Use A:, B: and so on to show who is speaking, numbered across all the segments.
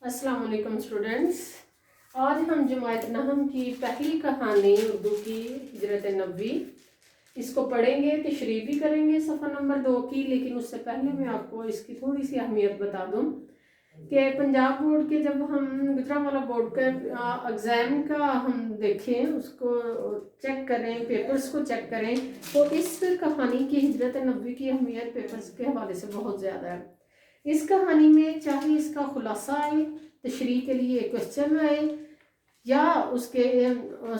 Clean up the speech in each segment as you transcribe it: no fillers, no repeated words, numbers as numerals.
A: अस्सलाम वालेकुम स्टूडेंट्स। आज हम जमायत नहम की पहली कहानी उर्दू की हिजरत नबी इसको पढ़ेंगे, तशरीह भी करेंगे सफ़ा नंबर 2 की। लेकिन उससे पहले मैं आपको इसकी थोड़ी सी अहमियत बता दूं कि पंजाब बोर्ड के जब हम गुजरांवाला बोर्ड के एग्ज़ाम का हम देखें, उसको चेक करें, पेपर्स को चेक करें, तो इस कहानी की हिजरत नबी की अहमियत पेपर्स के हवाले से बहुत ज़्यादा है। इस कहानी में चाहे इसका खुलासा आए, तशरीह के लिए क्वेश्चन आए, या उसके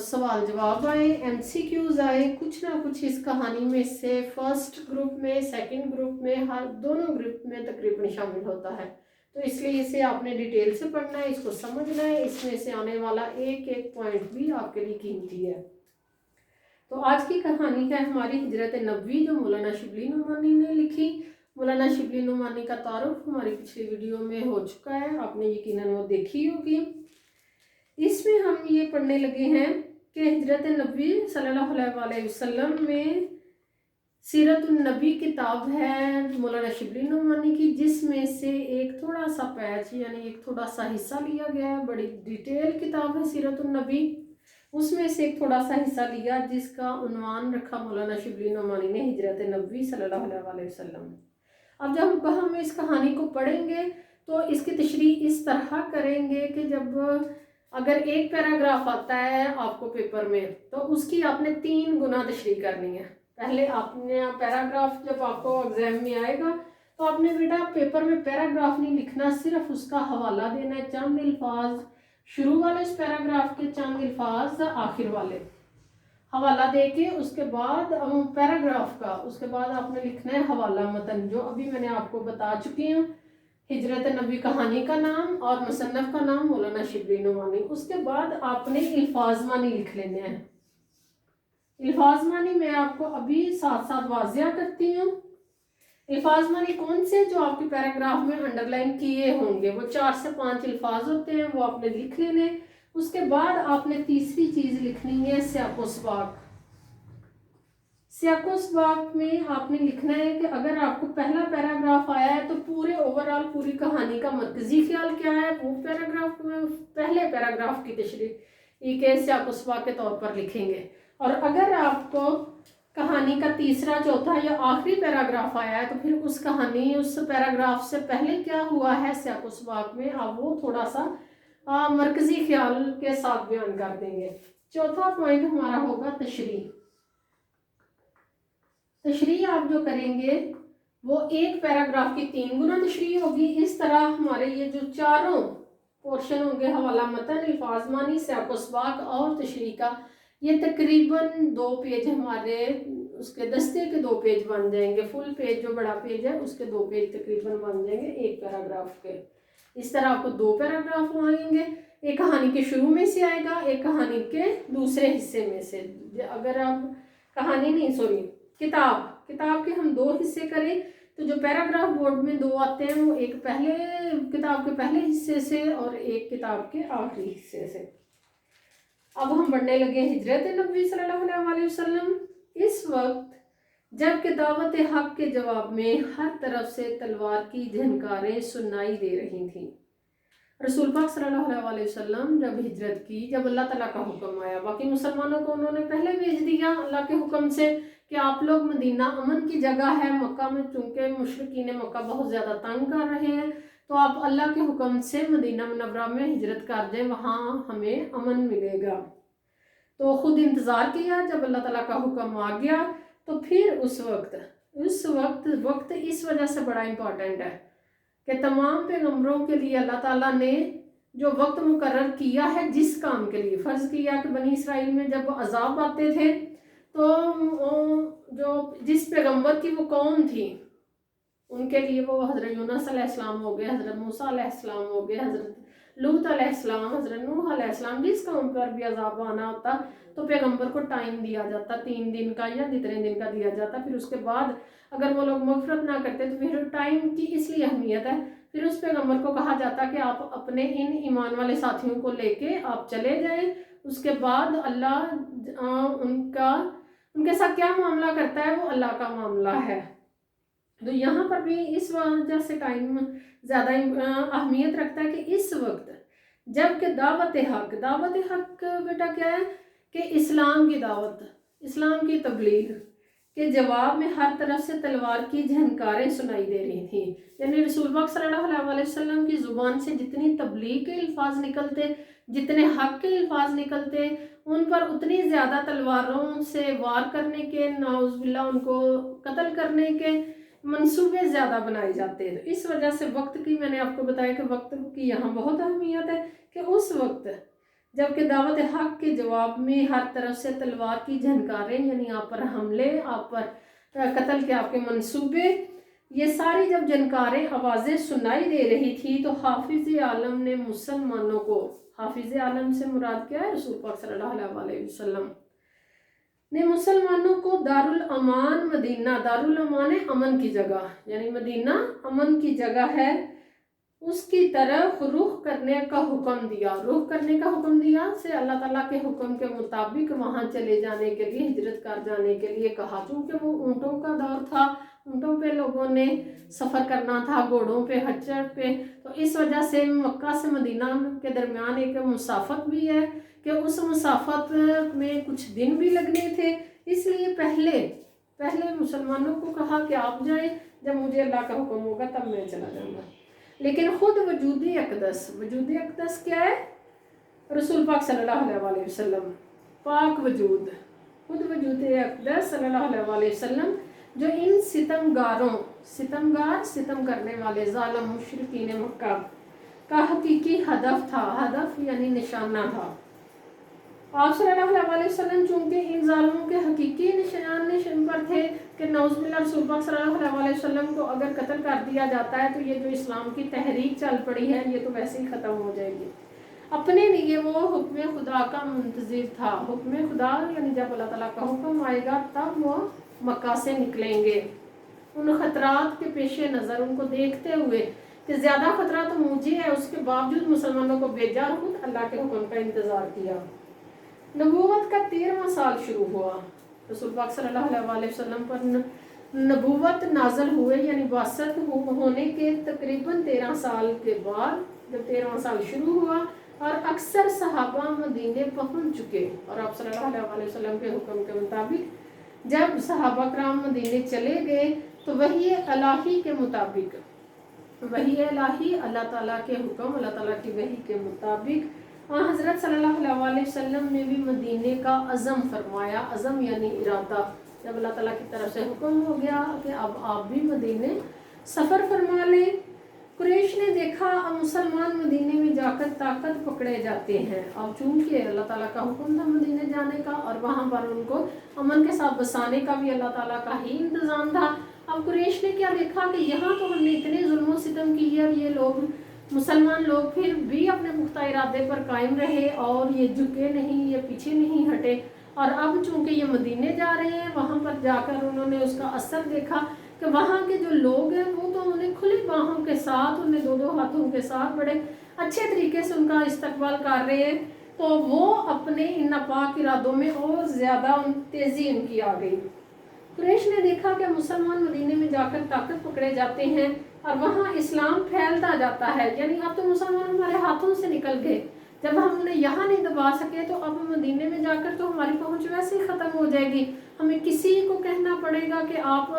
A: सवाल जवाब आए, MCQs आए, कुछ ना कुछ इस कहानी में से फर्स्ट ग्रुप में, सेकंड ग्रुप में, हर दोनों ग्रुप में तकरीबन शामिल होता है। तो इसलिए इसे आपने डिटेल से पढ़ना है, इसको समझना है। इसमें से आने वाला एक एक पॉइंट भी आपके लिए कीमती है। तो आज की कहानी है हमारी हिजरत नबी, जो मौलाना शिबली नुमानी ने लिखी। मौलाना शिबली नुमानी का तारुफ हमारी पिछली वीडियो में हो चुका है, आपने यकीनन वो देखी होगी। इसमें हम ये पढ़ने लगे हैं कि हिजरत नबी सल्लल्लाहु अलैहि वसल्लम में सीरत नबी किताब है मौलाना शिबली नुमानी की, जिसमें से एक थोड़ा सा पैच यानी एक थोड़ा सा हिस्सा लिया गया है। बड़ी डिटेल किताब है सीरत नबी, उसमें से एक थोड़ा सा हिस्सा लिया जिसका उन्वान रखा मौलाना शिबली नुमानी ने हिजरत नबी सल्लल्लाहु अलैहि वसल्लम। अब जब हम इस कहानी को पढ़ेंगे तो इसकी तशरीह इस तरह करेंगे कि जब अगर एक पैराग्राफ आता है आपको पेपर में, तो उसकी आपने 3 गुना तशरीह करनी है। पहले आपने पैराग्राफ जब आपको एग्जाम में आएगा तो आपने बेटा पेपर में पैराग्राफ नहीं लिखना, सिर्फ उसका हवाला देना है। चंद अल्फाज शुरू वाले इस पैराग्राफ के, चंद अल्फाज आखिर वाले, हवाला देके उसके बाद पैराग्राफ का, उसके बाद आपने लिखना है हवाला मतन, जो अभी मैंने आपको बता चुकी हूँ। हिजरत नबी कहानी का नाम और मुसन्नफ का नाम मौलाना शिबली नुमानी। उसके बाद आपने अल्फाज मानी लिख लेने हैं। अल्फाज मानी मैं आपको अभी साथ साथ वाजिया करती हूँ। अल्फाज मानी कौन से, जो आपके पैराग्राफ में अंडरलाइन किए होंगे, वो 4 से 5 अल्फाज होते हैं, वो आपने लिख लेने। उसके बाद आपने तीसरी चीज लिखनी है सियाको सबाक। सियाको सबाक में आपने लिखना है कि अगर आपको पहला पैराग्राफ आया है तो पूरे ओवरऑल पूरी कहानी का मरकजी ख्याल क्या है, वो पैराग्राफ में पहले पैराग्राफ की तशरीह के सियाको सबाक के तौर पर लिखेंगे। और अगर आपको कहानी का तीसरा, चौथा या आखिरी पैराग्राफ आया है तो फिर उस कहानी, उस पैराग्राफ से पहले क्या हुआ है सियाको सबाक में, आप वो थोड़ा सा मरकजी ख्याल के साथ बयान कर देंगे। चौथा पॉइंट हमारा होगा तशरीह। तशरीह आप जो करेंगे वो एक पैराग्राफ की 3 गुना तशरीह होगी। इस तरह हमारे ये जो चारों पोर्शन होंगे, हवाला मतन, अल्फाज मानी, सियाको सबाक और तशरीह का, ये तकरीबन 2 पेज हमारे उसके दस्ते के 2 पेज बन जाएंगे। फुल पेज जो बड़ा पेज है उसके 2 पेज तकरीबन बन जाएंगे एक पैराग्राफ के। इस तरह आपको 2 पैराग्राफ आएंगे, एक कहानी के शुरू में से आएगा, एक कहानी के दूसरे हिस्से में से। अगर आप कहानी नहीं, सॉरी, किताब के हम 2 हिस्से करें तो जो पैराग्राफ बोर्ड में 2 आते हैं वो एक पहले किताब के पहले हिस्से से और एक किताब के आखिरी हिस्से से। अब हम बढ़ने लगे हिजरत नबी सल्लल्लाहु अलैहि वसल्लम। इस वक्त जबकि दावत हक के जवाब में हर तरफ से तलवार की झनकारें सुनाई दे रही थीं, रसूल पाक सल्लल्लाहु अलैहि वसल्लम जब हिजरत की, जब अल्लाह ताला का हुक्म आया, बाकी मुसलमानों को उन्होंने पहले भेज दिया अल्लाह के हुक्म से कि आप लोग, मदीना अमन की जगह है, मक्का में चूंकि मुशरिकीन मक्का बहुत ज़्यादा तंग कर रहे हैं, तो आप अल्लाह के हुक्म से मदीना मुनव्वरा में हिजरत कर जाएं, वहाँ हमें अमन मिलेगा। तो खुद इंतज़ार किया, जब अल्लाह ताला का हुक्म आ गया तो फिर उस वक्त इस वजह से बड़ा इम्पॉर्टेंट है कि तमाम पैगंबरों के लिए अल्लाह ताला ने जो वक्त मुकर्रर किया है, जिस काम के लिए फ़र्ज़ किया कि बनी इसराइल में जब अजाब आते थे तो जो जिस पैगंबर की वो कौम थी उनके लिए वो हज़रत यूनुस अलैहिस्सलाम हो गए, हज़रत मूसा अलैहिस्सलाम हो गए, हज़रत लूत अलैहिस्सलाम, हज़रत नूह अलैहिस्सलाम, जिस कौम पर भी अजाब आना होता तो पैगंबर को टाइम दिया जाता, 3 दिन का या जितने दिन का दिया जाता। फिर उसके बाद अगर वो लोग मग़फ़िरत ना करते तो फिर टाइम की इसलिए अहमियत है। फिर उस पैगंबर को कहा जाता कि आप अपने इन ईमान वाले साथियों को लेके आप चले जाएं, उसके बाद अल्लाह उनके साथ क्या मामला करता है वो अल्लाह का मामला है। तो यहाँ पर भी इस वजह से टाइम ज़्यादा अहमियत रखता है कि इस वक्त जबकि दावत हक बेटा क्या है कि इस्लाम की दावत, इस्लाम की तबलीग के जवाब में हर तरफ से तलवार की झनकारें सुनाई दे रही थी। यानी रसूल पाक सल्लल्लाहु अलैहि वसल्लम की ज़ुबान से जितनी तबलीग के अल्फाज निकलते, जितने हक के अल्फाज निकलते, उन पर उतनी ज़्यादा तलवारों से वार करने के, नाउज़ुबिल्लाह उनको कत्ल करने के मंसूबे ज़्यादा बनाए जाते हैं। तो इस वजह से वक्त की, मैंने आपको बताया कि वक्त की यहाँ बहुत अहमियत है कि उस वक्त जबकि दावत हक के जवाब में हर तरफ से तलवार की झनकारें, यानी आप पर हमले, आप पर कत्ल के आपके मंसूबे, ये सारी जब झनकारें आवाज़ें सुनाई दे रही थी तो हाफिज आलम ने मुसलमानों को, हाफिज आलम से मुराद क्या है, रसूल पाक सल्लल्लाहु अलैहि वसल्लम ने मुसलमानों को दारुल अमान मदीना, दारुल अमान है अमन की जगह, यानी मदीना अमन की जगह है, उसकी तरफ रुख करने का हुक्म दिया। रुख करने का हुक्म दिया से अल्लाह ताला के हुक्म के मुताबिक वहाँ चले जाने के लिए, हिजरत कर जाने के लिए कहा। चूँकि वो ऊँटों का दौर था, ऊँटों पे लोगों ने सफ़र करना था, घोड़ों पे, खच्चर पे, तो इस वजह से मक्का से मदीना के दरमियान एक मुसाफत भी है कि उस मुसाफत में कुछ दिन भी लगने थे। इसलिए पहले मुसलमानों को कहा कि आप जाएं, जब मुझे अल्लाह का हुक्म होगा तब मैं चला जाऊँगा। लेकिन खुद वजूद अक़दस क्या है, रसूल पाक सल्लल्लाहु अलैहि वसल्लम, पाक वजूद, खुद वजूद अक़दस सल्लल्लाहु अलैहि वसल्लम जो इन सितम करने वाले ज़ालिम मुशरिकीन मक्का का हकीकी हदफ था, हदफ यानी निशाना था। आप सल्लल्लाहु अलैहि वसल्लम चूँकि इन ज़ालिमों के हकीकी निशान पर थे कि नौज़ुबिल्लाह रसूल पाक सल्लल्लाहु अलैहि वसल्लम को अगर कत्ल कर दिया जाता है तो ये जो इस्लाम की तहरीक चल पड़ी है ये तो वैसे ही ख़त्म हो जाएगी। अपने लिए वो हुक्म खुदा का मुंतज़िर था। हुक्म खुदा यानी जब अल्लाह ताला का हुक्म आएगा तब वो मक्का से निकलेंगे। उन ख़तरात के पेश नज़र, उनको देखते हुए कि ज़्यादा ख़तरा तो मुझे है, उसके बावजूद मुसलमानों को भेजा और खुद अल्लाह के हुक्म का इंतज़ार किया। नबूवत का 13वां साल शुरू हुआ। रसूल पाक सल्लल्लाहु अलैहि वसल्लम पर नबूवत नाज़िल हुए, यानी बासत होने के तकरीबन 13 साल के बाद जब 13वां साल शुरू हुआ और अक्सर सहाबा मदीने पहुंच चुके, और आप सल्लल्लाहु अलैहि वसल्लम के हुक्म के मुताबिक जब सहाबा कराम मदीने चले गए तो वही इलाही के मुताबिक, वही इलाही अल्लाह ताला के हुक्म, अल्लाह ताला की वही के मुताबिक हज़रत सल्लल्लाहु अलैहि वसल्लम ने भी मदीने का अज़म फरमाया। अज़म यानी इरादा, जब अल्लाह ताला की तरफ से हुक्म हो गया कि अब आप भी मदीने सफ़र फरमा लें। कुरैश ने देखा अब मुसलमान मदीने में जाकर ताकत पकड़े जाते हैं। अब चूँकि अल्लाह ताला का हुक्म था मदीने जाने का और वहाँ पर उनको अमन के साथ बसाने का भी अल्लाह ताला का ही इंतज़ाम था। अब कुरैश ने क्या देखा कि यहाँ तो हमने इतने जुल्म सितम की है और ये लोग, मुसलमान लोग फिर भी अपने पुख्ता इरादे पर कायम रहे और ये झुके नहीं, ये पीछे नहीं हटे। और अब चूँकि ये मदीने जा रहे हैं, वहाँ पर जाकर उन्होंने उसका असर देखा कि वहाँ के जो लोग हैं वो तो उन्हें खुली बाहों के साथ, उन्हें दो हाथों के साथ बड़े अच्छे तरीके से उनका इस्तकबाल कर रहे हैं। तो वो अपने इन नापाक इरादों में और ज़्यादा तेज़ी उनकी आ गई। कुरैश ने देखा कि मुसलमान मदीने में जाकर ताकत पकड़े जाते हैं और वहाँ इस्लाम फैलता जाता है, यानी अब तो मुसलमान हमारे हाथों से निकल गए, जब हम उन्हें यहाँ नहीं दबा सके तो अब मदीने में जाकर तो हमारी पहुँच वैसे ही ख़त्म हो जाएगी। हमें किसी को कहना पड़ेगा कि आप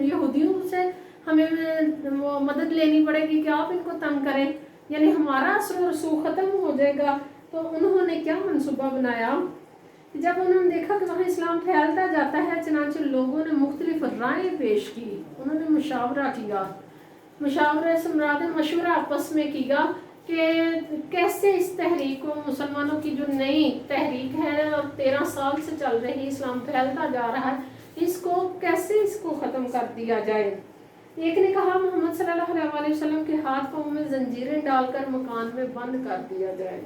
A: यहूदियों से हमें वो मदद लेनी पड़ेगी कि आप इनको तंग करें, यानी हमारा असर रसूख ख़त्म हो जाएगा। तो उन्होंने क्या मंसूबा बनाया, जब उन्होंने देखा कि वहाँ इस्लाम फैलता जाता है, चनांचे लोगों ने मुख्तलिफ रायें पेश की। उन्होंने मुशावरा किया, मुशावरे से मुराद मशवरा आपस में किया कि कैसे इस तहरीक को, मुसलमानों की जो नई तहरीक है और 13 साल से चल रही, इस्लाम फैलता जा रहा है, इसको कैसे ख़त्म कर दिया जाए। एक ने कहा मोहम्मद सल्लल्लाहु अलैहि वसल्लम के हाथ पाँव में जंजीरें डालकर मकान में बंद कर दिया जाए।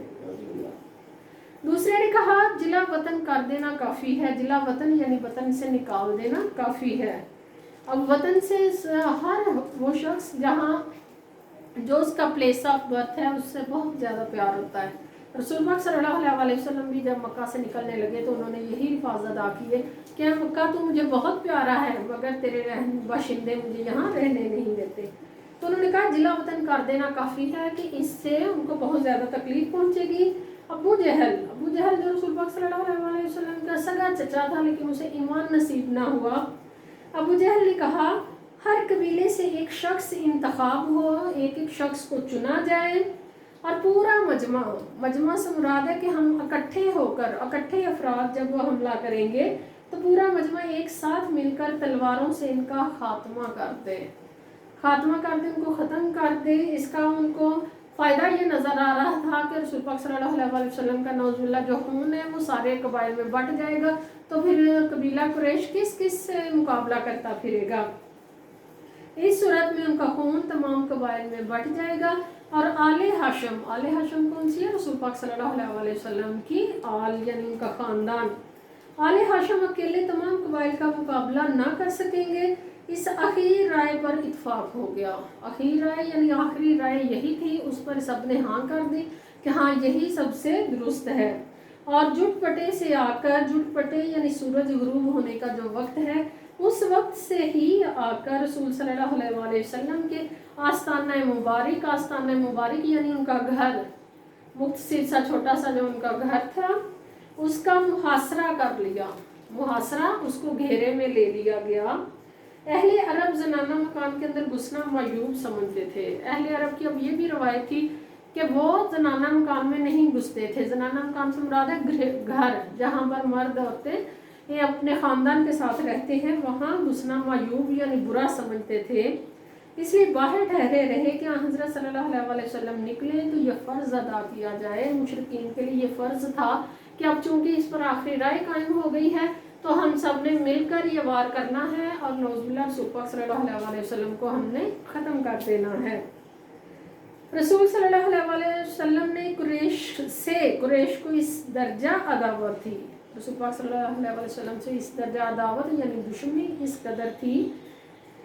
A: दूसरे ने कहा जिला वतन कर देना काफ़ी है, जिला वतन यानी वतन से निकाल देना काफ़ी है। अब वतन से हर वो शख्स जहाँ जो उसका प्लेस ऑफ बर्थ है उससे बहुत ज़्यादा प्यार होता है। रसूल पाक सल्लल्लाहु अलैहि वसल्लम भी जब मक्का से निकलने लगे तो उन्होंने यही अल्फाज़ अदा किए कि मक्का तो मुझे बहुत प्यारा है मगर तेरे बाशिंदे मुझे यहाँ रहने नहीं देते। تو انہوں نے کہا جلا وطن کر دینا کافی ہے کہ اس سے ان کو بہت زیادہ تکلیف پہنچے گی۔ ابو جہل جو رسول پاک صلی اللہ علیہ وسلم کا سگا چچا تھا لیکن اسے ایمان نصیب نہ ہوا، ابو جہل نے کہا ہر قبیلے سے ایک شخص انتخاب ہو، ایک شخص کو چنا جائے اور پورا مجمع سے مراد ہے کہ ہم اکٹھے افراد جب وہ حملہ کریں گے تو پورا مجمع ایک ساتھ مل کر تلواروں سے ان کا خاتمہ کر دے، ان کو ختم کر دے۔ اس کا ان کو فائدہ یہ نظر آ رہا تھا کہ رسول پاک صلی اللہ علیہ وسلم کا نعوذ باللہ جو خون ہے وہ سارے قبائل میں بٹ جائے گا، تو پھر قبیلہ قریش کس سے مقابلہ کرتا پھرے گا۔ اس صورت میں ان کا خون تمام قبائل میں بٹ جائے گا۔ اور آل ہاشم کون سی ہے؟ رسول پاک صلی اللہ علیہ وسلم کی آل یعنی ان کا خاندان۔ آل ہاشم اکیلے تمام قبائل کا مقابلہ نہ کر سکیں گے۔ اس اخیر رائے پر اتفاق ہو گیا۔ اخیر رائے یعنی آخری رائے یہی تھی، اس پر سب نے ہاں کر دی کہ ہاں یہی سب سے درست ہے۔ اور جٹ پٹے یعنی سورج غروب ہونے کا جو وقت ہے، اس وقت سے ہی آ کر رسول صلی اللہ علیہ وسلم کے آستانہ مبارک یعنی ان کا گھر، مختصر سا چھوٹا سا جو ان کا گھر تھا، اس کا محاصرہ کر لیا۔ اس کو گھیرے میں لے لیا گیا۔ اہل عرب زنانہ مکان کے اندر گھسنا معیوب سمجھتے تھے۔ اہل عرب کی اب یہ بھی روایت تھی کہ وہ زنانہ مکان میں نہیں گھستے تھے۔ زنانہ مکان سے مراد ہے گھر، جہاں پر مرد عورتیں یہ اپنے خاندان کے ساتھ رہتے ہیں، وہاں گھسنا معیوب یعنی برا سمجھتے تھے۔ اس لیے باہر ٹھہرے رہے کہ حضرت صلی اللہ علیہ وسلم نکلے تو یہ فرض ادا کیا جائے۔ مشرکین کے لیے یہ فرض تھا کہ اب چونکہ اس پر آخری رائے قائم ہو گئی ہے تو ہم سب نے مل کر یہ وار کرنا ہے اور نعوذ باللہ رسول پاک صلی اللہ علیہ وسلم کو ہم نے ختم کر دینا ہے۔ رسول صلی اللہ علیہ وسلم نے قریش کو اس درجہ عداوت تھی، رسول پاک صلی اللہ علیہ وسلم سے اس درجہ عداوت یعنی دشمنی اس قدر تھی،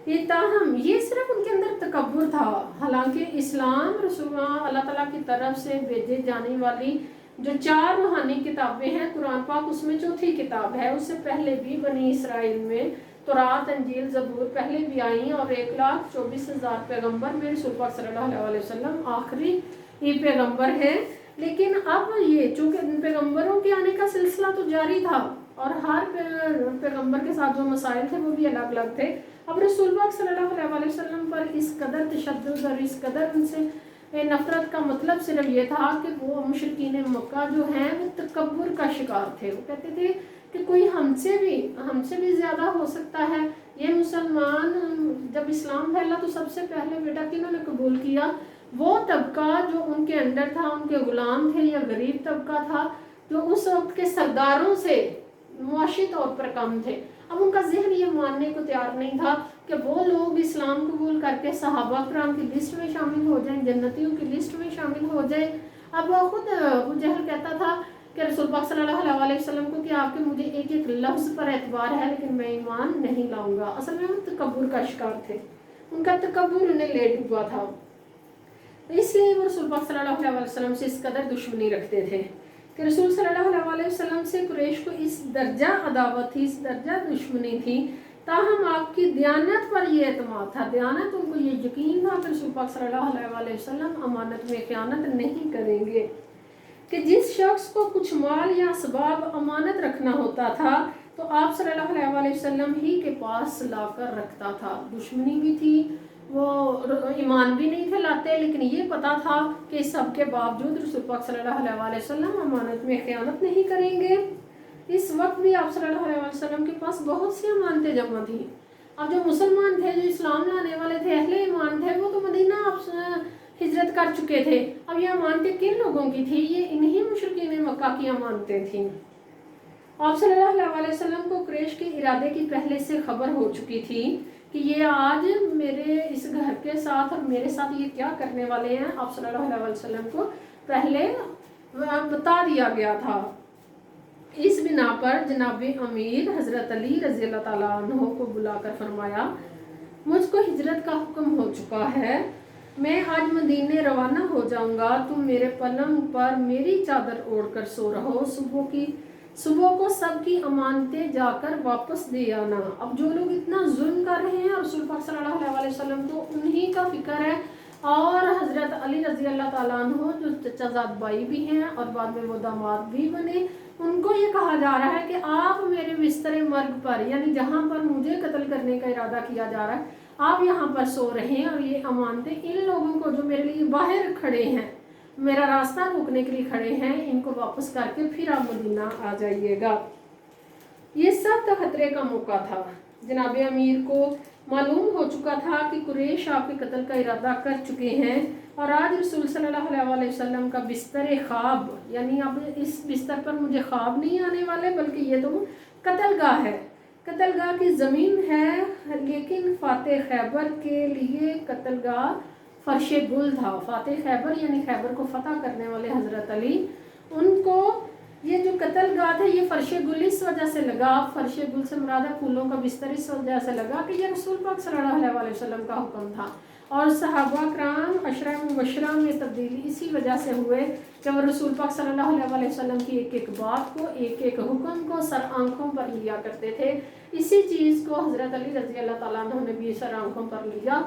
A: یہ تاہم یہ صرف ان کے اندر تکبر تھا۔ حالانکہ اسلام رسول اللہ تعالیٰ کی طرف سے بھیجے جانے والی جو 4 روحانی کتابیں ہیں، قرآن پاک اس میں چوتھی کتاب ہے۔ اس سے پہلے بھی بنی اسرائیل میں تورات، انجیل، زبور پہلے بھی آئیں اور 1,24,000 پیغمبر میں رسول پاک صلی اللہ علیہ وسلم آخری ہی پیغمبر ہیں۔ لیکن اب یہ چونکہ ان پیغمبروں کے آنے کا سلسلہ تو جاری تھا اور ہر پیغمبر کے ساتھ جو مسائل تھے وہ بھی الگ الگ تھے، اب رسول پاک صلی اللہ علیہ وسلم پر اس قدر تشدد اور اس قدر ان سے نفرت کا مطلب صرف یہ تھا کہ وہ مشرکین مکہ جو ہیں وہ تکبر کا شکار تھے۔ وہ کہتے تھے کہ کوئی ہم سے بھی زیادہ ہو سکتا ہے۔ یہ مسلمان جب اسلام پھیلا تو سب سے پہلے بیٹا کنہوں نے قبول کیا؟ وہ طبقہ جو ان کے انڈر تھا، ان کے غلام تھے یا غریب طبقہ تھا جو اس وقت کے سرداروں سے معاشی طور پر کم تھے۔ اب ان کا ذہن یہ ماننے کو تیار نہیں تھا کہ وہ لوگ اسلام قبول کر کے صحابہ کرام کی لسٹ میں شامل ہو جائیں، جنتیوں کی لسٹ میں شامل ہو جائیں۔ اب خود ابو جہل کہتا تھا کہ رسول پاک صلی اللہ علیہ وسلم کو کہ آپ کے مجھے ایک ایک لفظ پر اعتبار ہے لیکن میں ایمان نہیں لاؤں گا۔ اصل میں وہ تکبر کا شکار تھے، ان کا تکبر انہیں لے ڈوبا تھا، اس لیے وہ رسول پاک صلی اللہ علیہ وسلم سے اس قدر دشمنی رکھتے تھے کہ رسول صلی اللہ علیہ وسلم سے قریش کو اس درجہ عداوت تھی، اس درجہ دشمنی تھی، تاہم آپ کی دیانت پر یہ اعتماد تھا، دیانت ان کو یہ یقین تھا کہ رسول پاک صلی اللہ علیہ وسلم امانت میں خیانت نہیں کریں گے، کہ جس شخص کو کچھ مال یا اسباب امانت رکھنا ہوتا تھا تو آپ صلی اللہ علیہ وسلم ہی کے پاس لا کر رکھتا تھا۔ دشمنی بھی تھی، وہ ایمان بھی نہیں تھے لاتے، لیکن یہ پتا تھا کہ اس سب کے باوجود رسول پاک صلی اللہ علیہ وسلم امانت میں خیانت نہیں کریں گے۔ اس وقت بھی آپ صلی اللہ علیہ وسلم کے پاس بہت سی امانتیں جمع تھیں۔ اب جو مسلمان تھے، جو اسلام لانے والے تھے، اہل ایمان تھے، وہ تو مدینہ ہجرت کر چکے تھے۔ اب یہ امانتیں کن لوگوں کی تھی؟ یہ انہی مشرکین مکہ کی امانتیں تھیں۔ آپ صلی اللہ علیہ وسلم کو قریش کے ارادے کی پہلے سے خبر ہو چکی تھی کہ یہ آج میرے اس گھر کے ساتھ اور میرے ساتھ یہ کیا کرنے والے ہیں۔ آپ صلی اللہ علیہ وسلم کو پہلے بتا دیا گیا تھا۔ اس بنا پر جناب امیر حضرت علی رضی اللہ تعالیٰ عنہ کو بلا کر فرمایا، مجھ کو ہجرت کا حکم ہو چکا ہے، میں آج مدینے روانہ ہو جاؤں گا، تم میرے پلنگ پر میری چادر اوڑھ کر سو رہو، صبح کی صبح کو سب کی امانتیں جا کر واپس دے آنا۔ اب جو لوگ اتنا ظلم کر رہے ہیں رسول پاک صلی اللہ علیہ وسلم کو انہی کا فکر ہے، اور حضرت علی رضی اللہ تعالیٰ عنہ جو چچا زاد بھائی بھی ہیں اور بعد میں وہ داماد بھی بنے، ان کو یہ کہا جا رہا ہے کہ آپ میرے بستر مرگ پر، یعنی جہاں پر مجھے قتل کرنے کا ارادہ کیا جا رہا ہے، آپ یہاں پر سو رہے ہیں، اور یہ امانتیں ان لوگوں کو جو میرے لیے باہر کھڑے ہیں، میرا راستہ روکنے کے لیے کھڑے ہیں، ان کو واپس کر کے پھر آپ مدینہ آ جائیے گا۔ یہ سب خطرے کا موقع تھا۔ جناب امیر کو معلوم ہو چکا تھا کہ قریش آپ کے قتل کا ارادہ کر چکے ہیں، اور آج رسول صلی اللہ علیہ وسلم کا بستر خواب، یعنی اب اس بستر پر مجھے خواب نہیں آنے والے، بلکہ یہ تو قتل گاہ ہے، قتل گاہ کی زمین ہے، لیکن فاتح خیبر کے لیے قتل گاہ فرش گل تھا۔ فاتح خیبر یعنی خیبر کو فتح کرنے والے حضرت علی، ان کو یہ جو قتل گاہ ہے یہ فرش گل اس وجہ سے لگا، فرش گل سے مراد ہے پھولوں کا بستر، اس وجہ سے لگا کہ یہ رسول پاک صلی اللہ علیہ وسلم کا حکم تھا، اور صحابہ کرام عشرہ مبشرہ میں تبدیلی اسی وجہ سے ہوئے کہ وہ رسول پاک صلی اللہ علیہ وسلم کی ایک ایک بات کو، ایک ایک حکم کو سر آنکھوں پر لیا کرتے تھے۔ اسی چیز کو حضرت علی رضی اللہ تعالیٰ عنہ نے بھی سر آنکھوں پر لیا،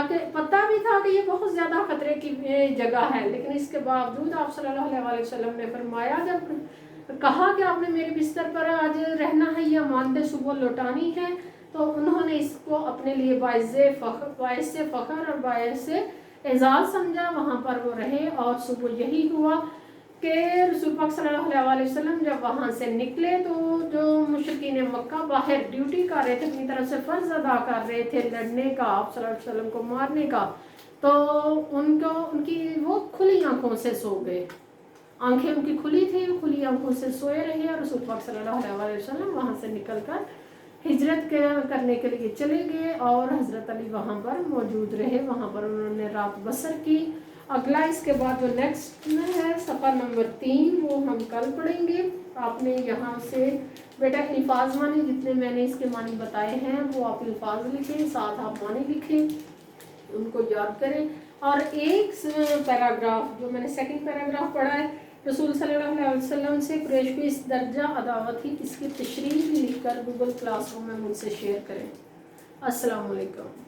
A: کہ پتہ بھی تھا کہ یہ بہت زیادہ خطرے کی جگہ ہے، لیکن اس کے باوجود آپ صلی اللہ علیہ وسلم نے فرمایا، جب کہا کہ آپ نے میرے بستر پر آج رہنا ہے، یہ امانتیں صبح لوٹانی ہے، تو انہوں نے اس کو اپنے لیے باعث فخر اور باعث اعزاز سمجھا، وہاں پر وہ رہے، اور صبح یہی ہوا کہ رسول پاک صلی اللہ علیہ وسلم جب وہاں سے نکلے تو جو مشرکین مکہ باہر ڈیوٹی کر رہے تھے، اپنی طرف سے فرض ادا کر رہے تھے لڑنے کا، آپ صلی اللہ علیہ وسلم کو مارنے کا، تو ان کی وہ کھلی آنکھوں سے سو گئے، آنکھیں ان کی کھلی تھی، کھلی آنکھوں سے سوئے رہے، اور رسول پاک صلی اللہ علیہ وسلم وہاں سے نکل کر ہجرت کرنے کے لیے چلے گئے، اور حضرت علی وہاں پر موجود رہے، وہاں پر انہوں نے رات بسر کی۔ اگلا اس کے بعد جو نیکسٹ میں ہے صفحہ نمبر 3، وہ ہم کل پڑھیں گے۔ آپ نے یہاں سے بیٹا الفاظ معنی جتنے میں نے اس کے معنی بتائے ہیں وہ آپ الفاظ لکھیں، ساتھ آپ معنی لکھیں، ان کو یاد کریں، اور ایک پیراگراف جو میں نے سیکنڈ پیراگراف پڑھا ہے، رسول صلی اللہ علیہ وسلم سے قریش کو اس درجہ عداوت تھی، اس کی تشریح بھی لکھ کر گوگل کلاس روم میں مجھ سے شیئر کریں۔ السلام علیکم۔